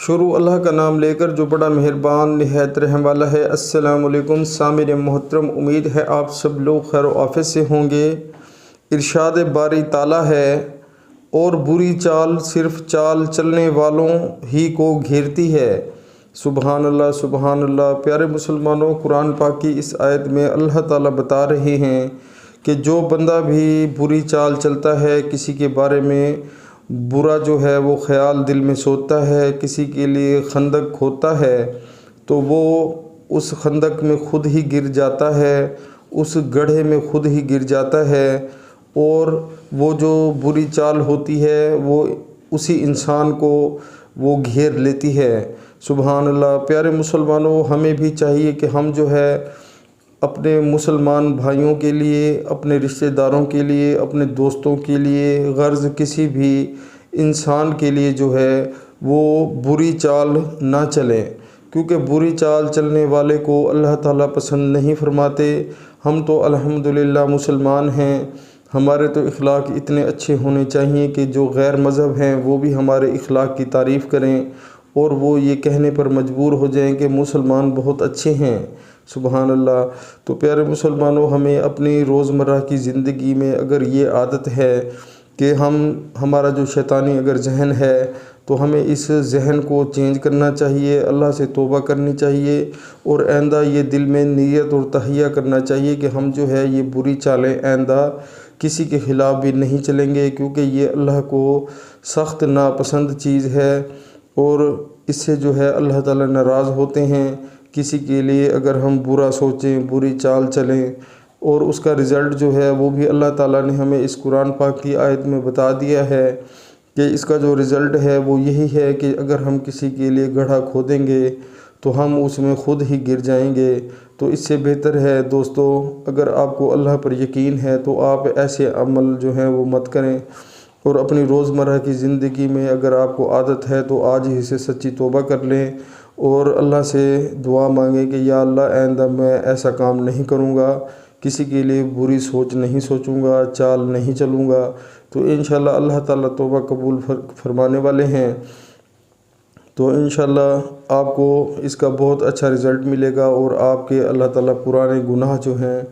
शुरू अल्लाह का नाम लेकर जो बड़ा मेहरबान निहायत रहम वाला है। अस्सलाम वालेकुम सामिर मोहतरम, उम्मीद है आप सब लोग खैर आफियत से होंगे। इरशाद बारी ताला है, और बुरी चाल सिर्फ़ चाल चलने वालों ही को घेरती है। सुबहान अल्लाह सुबहान अल्लाह। प्यारे मुसलमानों, कुरान पाक की इस आयत में अल्लाह ताला बता रहे हैं कि जो बंदा भी बुरी चाल चलता है, किसी के बारे में बुरा जो है वो ख़याल दिल में सोचता है, किसी के लिए खंदक खोदता है, तो वो उस खंदक में ख़ुद ही गिर जाता है, उस गड्ढे में ख़ुद ही गिर जाता है। और वो जो बुरी चाल होती है वो उसी इंसान को वो घेर लेती है। सुबहान अल्लाह। प्यारे मुसलमानों, हमें भी चाहिए कि हम जो है अपने मुसलमान भाइयों के लिए, अपने रिश्तेदारों के लिए, अपने दोस्तों के लिए, गर्ज़ किसी भी इंसान के लिए जो है वो बुरी चाल ना चलें, क्योंकि बुरी चाल चलने वाले को अल्लाह ताला पसंद नहीं फरमाते। हम तो अल्हम्दुलिल्लाह मुसलमान हैं, हमारे तो इखलाक इतने अच्छे होने चाहिए कि जो गैर मज़हब हैं वो भी हमारे इखलाक की तारीफ़ करें और वो ये कहने पर मजबूर हो जाएं कि मुसलमान बहुत अच्छे हैं। सुबहान अल्लाह। तो प्यारे मुसलमानों, हमें अपनी रोज़मर्रा की ज़िंदगी में अगर ये आदत है कि हमारा जो शैतानी अगर जहन है, तो हमें इस जहन को चेंज करना चाहिए, अल्लाह से तौबा करनी चाहिए और आइंदा ये दिल में नीयत और तहिया करना चाहिए कि हम जो है ये बुरी चालें आइंदा किसी के ख़िलाफ़ भी नहीं चलेंगे, क्योंकि ये अल्लाह को सख्त नापसंद चीज़ है और इससे जो है अल्लाह ताला नाराज़ होते हैं। किसी के लिए अगर हम बुरा सोचें, बुरी चाल चलें, और उसका रिज़ल्ट जो है वो भी अल्लाह ताला ने हमें इस कुरान पाक की आयत में बता दिया है कि इसका जो रिज़ल्ट है वो यही है कि अगर हम किसी के लिए गड्ढा खोदेंगे तो हम उसमें ख़ुद ही गिर जाएंगे। तो इससे बेहतर है दोस्तों, अगर आपको अल्लाह पर यकीन है तो आप ऐसे अमल जो हैं वो मत करें, और अपनी रोज़मर्रा की ज़िंदगी में अगर आपको आदत है तो आज ही से सच्ची तौबा कर लें और अल्लाह से दुआ मांगें कि या अल्लाह आइंदा मैं ऐसा काम नहीं करूँगा, किसी के लिए बुरी सोच नहीं सोचूँगा, चाल नहीं चलूँगा। तो इंशाअल्लाह अल्लाह ताला तौबा कबूल फरमाने वाले हैं। तो इंशाअल्लाह आपको इसका बहुत अच्छा रिज़ल्ट मिलेगा और आपके अल्लाह ताला पुराने गुनाह जो हैं,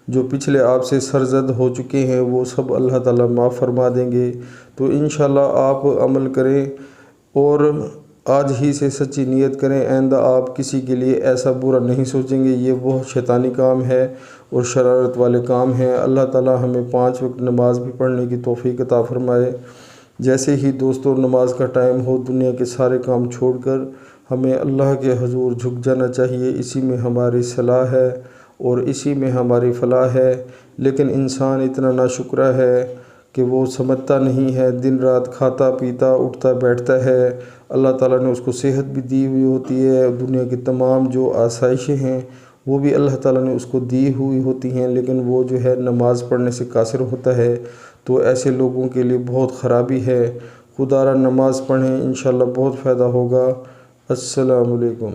जो पिछले आपसे सरज़द हो चुके हैं, वो सब अल्लाह ताला माफ़ फरमा देंगे। तो इंशाअल्लाह आप अमल करें और आज ही से सच्ची नीयत करें, आइंदा आप किसी के लिए ऐसा बुरा नहीं सोचेंगे। ये बहुत शैतानी काम है और शरारत वाले काम हैं। अल्लाह ताला हमें 5 वक्त नमाज भी पढ़ने की तौफ़ीक अता फ़रमाए। जैसे ही दोस्तों नमाज का टाइम हो, दुनिया के सारे काम छोड़कर हमें अल्लाह के हजूर झुक जाना चाहिए। इसी में हमारी सलाह है और इसी में हमारी फ़लाह है। लेकिन इंसान इतना नाशुक्रा है कि वो समझता नहीं है, दिन रात खाता पीता उठता बैठता है। अल्लाह ताला ने उसको सेहत भी दी हुई होती है, दुनिया की तमाम जो आसाइशें हैं वो भी अल्लाह ताला ने उसको दी हुई होती हैं, लेकिन वो जो है नमाज़ पढ़ने से कासिर होता है। तो ऐसे लोगों के लिए बहुत ख़राबी है। खुदारा नमाज़ पढ़ें, इंशाअल्लाह बहुत फ़ायदा होगा। अस्सलामु अलैकुम।